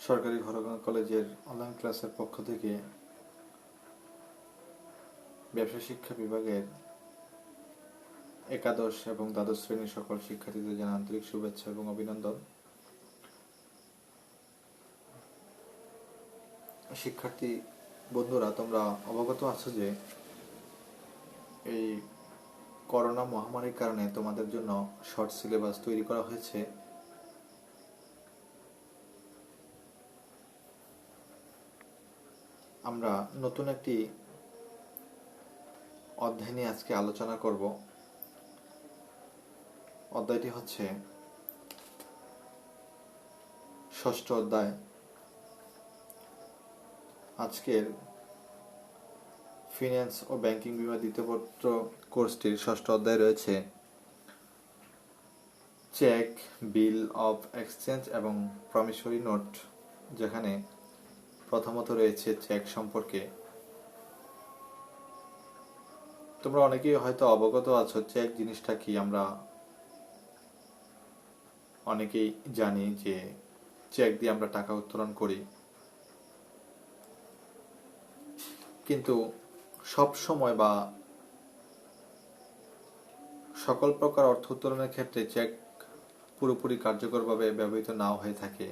সরকারি ঘরোয়া কলেজের অনলাইন ক্লাসের পক্ষ থেকে ব্যবসা শিক্ষা বিভাগের একাদশ এবং দ্বাদশ শ্রেণীর সকল শিক্ষার্থীদের জানাই আন্তরিক শুভেচ্ছা এবং অভিনন্দন। শিক্ষার্থী বন্ধুরা, তোমরা অবগত আছো যে এই করোনা মহামারীর কারণে তোমাদের জন্য শর্ট সিলেবাস তৈরি করা হয়েছে। আমরা নতুন একটি অধ্যায় নিয়ে আজকে আলোচনা করব। অধ্যায়টি হচ্ছে ষষ্ঠ অধ্যায়। আজকের ফিন্যান্স ও ব্যাংকিং বিভাগ দ্বিতীয় পত্র কোর্সটির ষষ্ঠ অধ্যায় রয়েছে চেক, বিল অফ এক্সচেঞ্জ এবং প্রমিসরি নোট, যেখানে প্রথমত রয়েছে চেক সম্পর্কে। তোমরা অনেকেই হয়তো অবগত আছো চেক জিনিসটা কি। আমরা অনেকেই জানি যে চেক দিয়ে আমরা টাকা উত্তোলন করি, কিন্তু সব সময় বা সকল প্রকার অর্থ উত্তোলনের ক্ষেত্রে চেক পুরোপুরি কার্যকরভাবে ব্যবহৃত নাও হয়ে থাকে।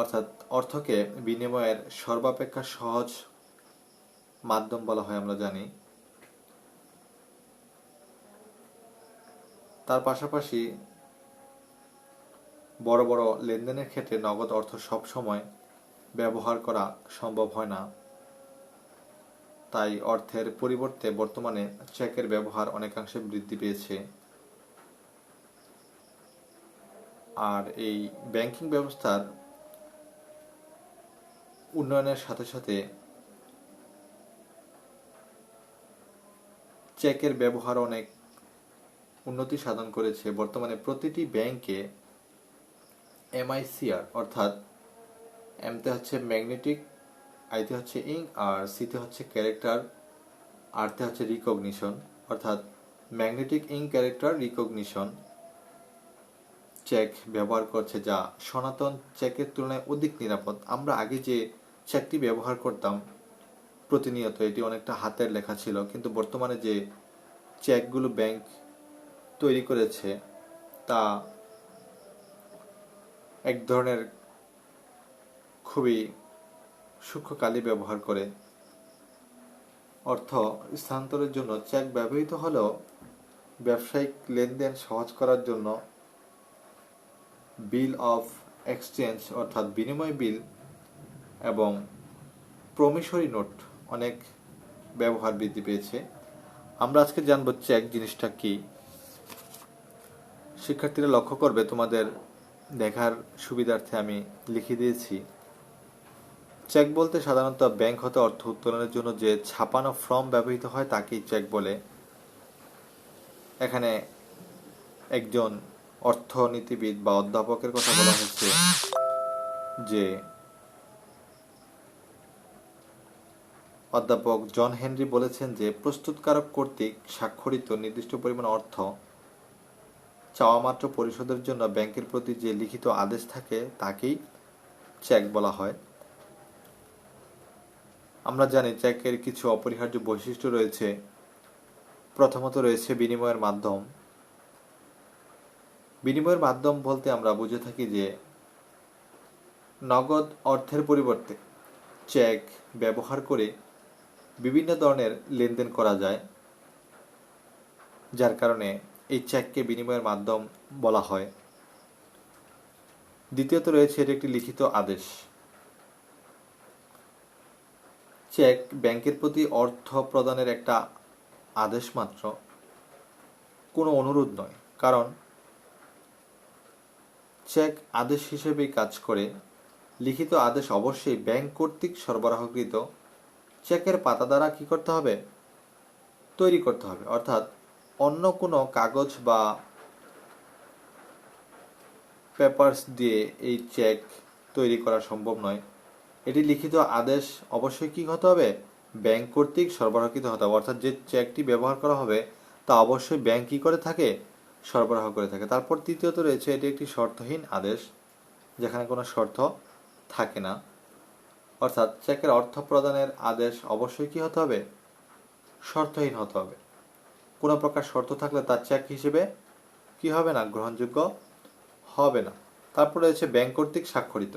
অর্থাৎ অর্থকে বিনিময়ের সর্বাপেক্ষা সহজ মাধ্যম বলা হয়, আমরা জানি। তার পাশাপাশি বড় বড় লেনদেনের ক্ষেত্রে নগদ অর্থ সব সময় ব্যবহার করা সম্ভব হয় না। তাই অর্থের পরিবর্তে বর্তমানে চেকের ব্যবহার অনেকাংশে বৃদ্ধি পেয়েছে। আর এই ব্যাংকিং ব্যবস্থার উন্নয়নের সাথে সাথে চেকের ব্যবহার অনেক উন্নতি সাধন করেছে। বর্তমানে প্রতিটি ব্যাংকে MICR অর্থাৎ এমতে হচ্ছে ম্যাগনেটিক, আইতে হচ্ছে ইঙ্ক, আর সিতে হচ্ছে ক্যারেক্টার, আরতে হচ্ছে রিকগনিশন, অর্থাৎ magnetic ink character recognition check ব্যবহার করছে, যা সনাতন চেকের তুলনায় অধিক নিরাপদ। আমরা আগে যে চেকটি ব্যবহার করতাম প্রতিনিয়ত, এটি অনেকটা হাতের লেখা ছিল, কিন্তু বর্তমানে যে চেকগুলো ব্যাংক তৈরি করেছে তা এক ধরনের খুবই সূক্ষ্ম কালি ব্যবহার করে। অর্থ স্থানান্তরের জন্য চেক ব্যবহৃত হলেও ব্যবসায়িক লেনদেন সহজ করার জন্য বিল অফ এক্সচেঞ্জ অর্থাৎ বিনিময় বিল এবং প্রমিসরি নোট অনেক ব্যবহার বৃদ্ধি পেয়েছে। আমরা আজকে জানব চেক জিনিসটা কি। শিক্ষার্থীরা লক্ষ্য করবে, তোমাদের দেখার সুবিধার্থে আমি লিখে দিয়েছি। চেক বলতে সাধারণত ব্যাংক হতে অর্থ উত্তোলনের জন্য যে ছাপানো ফর্ম ব্যবহৃত হয় তাকেই চেক বলে। এখানে একজন অর্থনীতিবিদ বা অধ্যাপকের কথা বলা হচ্ছে, যে অধ্যাপক জন হেনরি বলেছেন যে প্রস্তুতকারক কর্তৃক স্বাক্ষরিত নির্দিষ্ট পরিমাণ অর্থ চাওয়া মাত্র পরিশোধের জন্য ব্যাংকের প্রতি যে লিখিত আদেশ থাকে তাকেই চেক বলা হয়। আমরা জানি চেকের কিছু অপরিহার্য বৈশিষ্ট্য রয়েছে। প্রথমত রয়েছে বিনিময়ের মাধ্যম। বিনিময়ের মাধ্যম বলতে আমরা বুঝে থাকি যে নগদ অর্থের পরিবর্তে চেক ব্যবহার করে বিভিন্ন ধরনের লেনদেন করা যায়, যার কারণে এই চেককে বিনিময়ের মাধ্যম বলা হয়। দ্বিতীয়ত রয়েছে এর একটি লিখিত আদেশ। চেক ব্যাংকের প্রতি অর্থ প্রদানের একটা আদেশ মাত্র, কোনো অনুরোধ নয়, কারণ চেক আদেশ হিসেবেই কাজ করে। লিখিত আদেশ অবশ্যই ব্যাংক কর্তৃক সরবরাহকৃত চেকের পাতা দ্বারা কি করতে হবে? তৈরি করতে হবে। অর্থাৎ অন্য কোনো কাগজ বা পেপারস দিয়ে এই চেক তৈরি করা সম্ভব নয়। এটি লিখিত আদেশ অবশ্যই কি হতে হবে? ব্যাংক কর্তৃক সরবরাহকৃত হতে হবে। অর্থাৎ যে চেকটি ব্যবহার করা হবে তা অবশ্যই ব্যাংক কি করে থাকে? সরবরাহ করে থাকে। তারপর তৃতীয়ত রয়েছে এটি একটি শর্তহীন আদেশ। যেখানে কোনো শর্ত থাকে না। অর্থাৎ চেকের অর্থ প্রদানের আদেশ অবশ্যই কি হতে হবে? শর্তহীন হতে হবে। কোনো প্রকার শর্ত থাকলে তার চেক হিসেবে কি হবে না? গ্রহণযোগ্য হবে না। তারপরে রয়েছে ব্যাংক কর্তৃক স্বাক্ষরিত।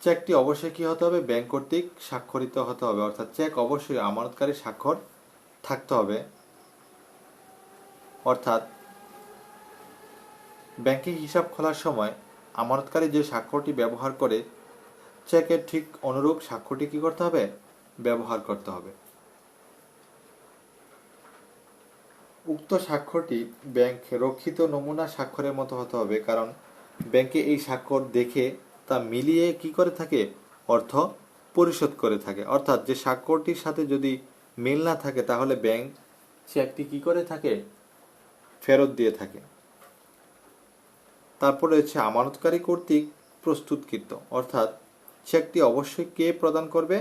চেকটি অবশ্যই কি হতে হবে? ব্যাংক কর্তৃক স্বাক্ষরিত হতে হবে। অর্থাৎ চেক অবশ্যই আমানতকারী স্বাক্ষর থাকতে হবে। অর্থাৎ ব্যাংকে হিসাব খোলার সময় আমানতকারী যে স্বাক্ষরটি ব্যবহার করে চেকের ঠিক অনুরূপ স্বাক্ষরটি কি করতে হবে? ব্যবহার করতে হবে। উক্ত স্বাক্ষরটি ব্যাংক রক্ষিত নমুনা স্বাক্ষরের মতো হতে হবে, কারণ ব্যাংকে এই স্বাক্ষর দেখে তা মিলিয়ে কি করে থাকে? অর্থ পরিশোধ করে থাকে। অর্থাৎ যে স্বাক্ষরটির সাথে যদি মিল না থাকে তাহলে ব্যাংক চেকটি কি করে থাকে? ফেরত দিয়ে থাকে। তারপরে হচ্ছে আমানতকারী কর্তৃক প্রস্তুতকৃত। অর্থাৎ চেকটি অবশ্যই কে প্রদান করবে?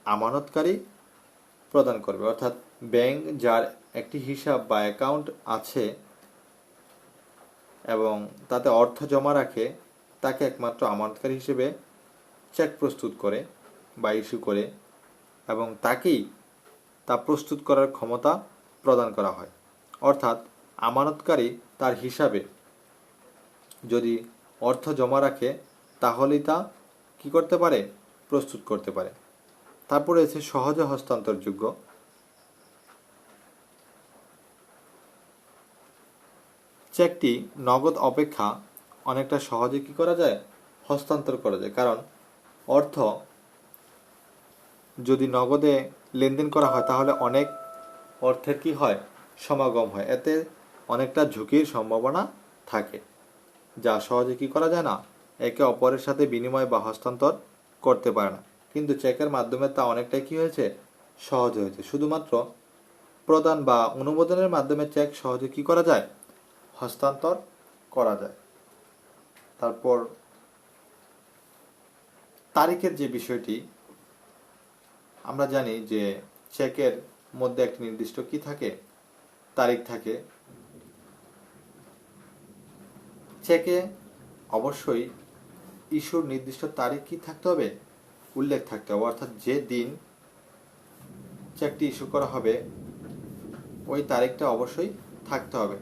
আমানতকারী প্রদান করবে। অর্থাৎ ব্যাংক যার একটি হিসাব বা অ্যাকাউন্ট আছে এবং তাতে অর্থ জমা রাখে তাকে একমাত্র আমানতকারী হিসেবে চেক প্রস্তুত করে বা ইস্যু করে এবং তাকেই তা প্রস্তুত করার ক্ষমতা প্রদান করা হয়। অর্থাৎ আমানতকারী তার হিসাবে যদি অর্থ জমা রাখে তাহলেই তা কি করতে পারে? প্রস্তুত করতে পারে। তারপরে রয়েছে সহজে হস্তান্তরযোগ্য। চেকটি নগদ অপেক্ষা অনেকটা সহজে কি করা যায়? হস্তান্তর করা যায়। কারণ অর্থ যদি নগদে লেনদেন করা হয় তাহলে অনেক অর্থের কি হয়? সমাগম হয়। এতে অনেকটা ঝুঁকির সম্ভাবনা থাকে, যা সহজে কি করা যায় না? একে অপরের সাথে বিনিময় বা হস্তান্তর করতে পারে না। কিন্তু চেকের মাধ্যমে তা অনেকটাই কি হয়েছে? সহজ হয়েছে। শুধুমাত্র প্রদান বা অনুমোদনের মাধ্যমে চেক সহজে কি করা যায়? হস্তান্তর করা যায়। তারপর তারিখের যে বিষয়টি, আমরা জানি যে চেকের মধ্যে একটি নির্দিষ্ট কি থাকে? তারিখ থাকে। চেকে অবশ্যই ইস্যুর নির্দিষ্ট তারিখ কি থাকতে হবে? উল্লেখ থাকতে হবে। অর্থাৎ যে দিন চেকটি ইস্যু করা হবে ওই তারিখটা অবশ্যই থাকতে হবে।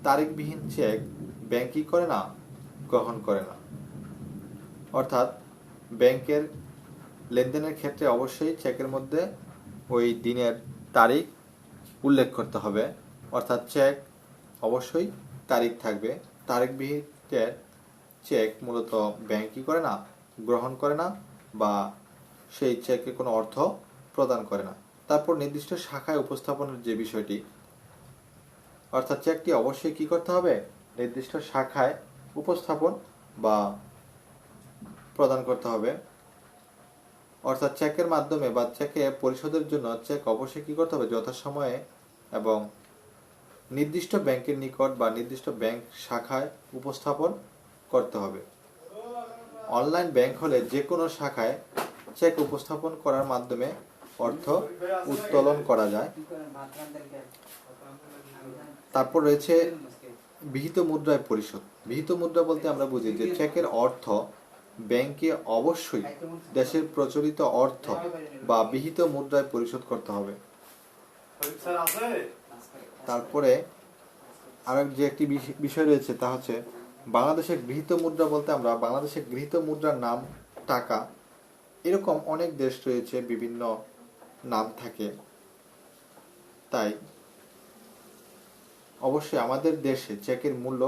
তারিখবিহীন চেক ব্যাংক কি করে না? গ্রহণ করে না। অর্থাৎ ব্যাংকের লেনদেনের ক্ষেত্রে অবশ্যই চেকের মধ্যে ওই দিনের তারিখ উল্লেখ করতে হবে। অর্থাৎ চেক অবশ্যই তারিখ থাকবে। তারিখবিহীন চেক মূলত ব্যাংক কি করে না? গ্রহণ করে না বা সেই চেকে কোনো অর্থ প্রদান করে না। তারপর নির্দিষ্ট শাখায় উপস্থাপনের যে বিষয়টি, অর্থাৎ চেকটি অবশ্যই কি করতে হবে? নির্দিষ্ট শাখায় উপস্থাপন বা প্রদান করতে হবে। অর্থাৎ চেকের মাধ্যমে বা চেকে পরিশোধের জন্য চেক অবশ্যই কি করতে হবে? যথাসময়ে এবং নির্দিষ্ট ব্যাংকের নিকট বা নির্দিষ্ট ব্যাংক শাখায় উপস্থাপন করতে হবে। অনলাইন ব্যাংক হলে যে কোনো শাখায় চেক উপস্থাপন করার মাধ্যমে অর্থ উত্তোলন করা যায়। তারপর রয়েছে বিহিত মুদ্রায় পরিশোধ। বিহিত মুদ্রা বলতে আমরা বুঝি যে চেকের অর্থ ব্যাংকে অবশ্যই দেশের প্রচলিত অর্থ বা বিহিত মুদ্রায় পরিশোধ করতে হবে। তারপরে আরেক যে একটি বিষয় রয়েছে তা হচ্ছে বাংলাদেশের গৃহীত মুদ্রা বলতে আমরা বাংলাদেশের গৃহীত মুদ্রার নাম টাকা। এরকম অনেক দেশ রয়েছে, বিভিন্ন নাম থাকে। তাই অবশ্যই আমাদের দেশে চেকের মূল্য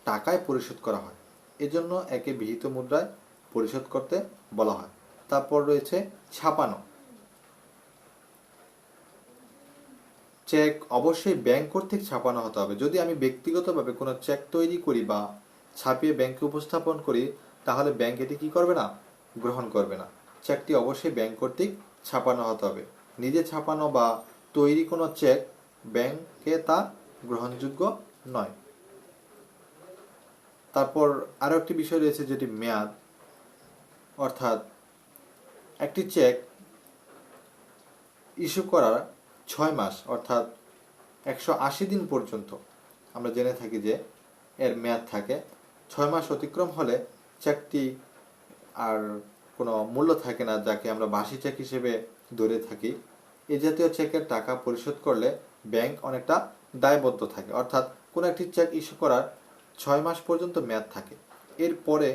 টাকায় পরিশোধ করা হয়, এজন্য একে বিহিত মুদ্রায় পরিশোধ করতে বলা হয়। তারপর রয়েছে ছাপানো। চেক অবশ্যই ব্যাংক কর্তৃক ছাপানো হতে হবে। যদি আমি ব্যক্তিগতভাবে কোনো চেক তৈরি করি বা ছাপিয়ে ব্যাংকে উপস্থাপন করি তাহলে ব্যাংক এটি কি করবে না? গ্রহণ করবে না। চেকটি অবশ্যই ব্যাংক কর্তৃক ছাপানো হতে হবে। নিজে ছাপানো বা তৈরি কোনো চেক ব্যাংকে তা গ্রহণযোগ্য নয়। তারপর আরো একটি বিষয় রয়েছে যেটি মেয়াদ। অর্থাৎ একটি চেক ইস্যু করার 6 মাস অর্থাৎ 180 দিন পর্যন্ত আমরা জেনে থাকি যে এর মেয়াদ থাকে। 6 মাস অতিক্রম হলে চেকটি আর কোনো মূল্য থাকে না, যাকে আমরা বাসি চেক হিসেবে ধরে থাকি। এই জাতীয় চেকের টাকা পরিশোধ করলে ব্যাংক অনেকটা দায়বদ্ধ থাকে, অর্থাৎ কোনো একটি চেক ইস্যু করার 6 মাস পর্যন্ত মেয়াদ থাকে। এরপরে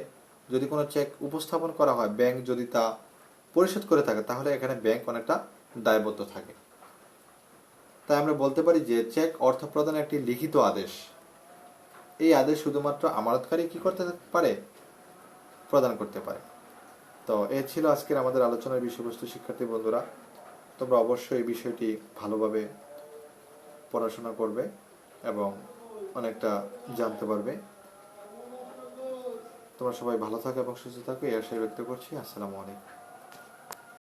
যদি কোনো চেক উপস্থাপন করা হয়, ব্যাংক যদি তা পরিশোধ করে থাকে, তাহলে এখানে ব্যাংক অনেকটা দায়বদ্ধ থাকে। তাই আমরা বলতে পারি যে চেক অর্থ প্রদানের একটি লিখিত আদেশ। এই আদেশ শুধুমাত্র আমানতকারী কি করতে পারে? প্রদান করতে পারে। তো এ ছিল আজকের আমাদের আলোচনার বিষয়বস্তু। শিক্ষার্থী বন্ধুরা, তোমরা অবশ্যই এই বিষয়টি ভালোভাবে পড়াশোনা করবে এবং অনেকটা জানতে পারবে। তোমরা সবাই ভালো থাকো এবং সুস্থ থাকো, এই আশায় ব্যক্ত করছি। আসসালামু আলাইকুম।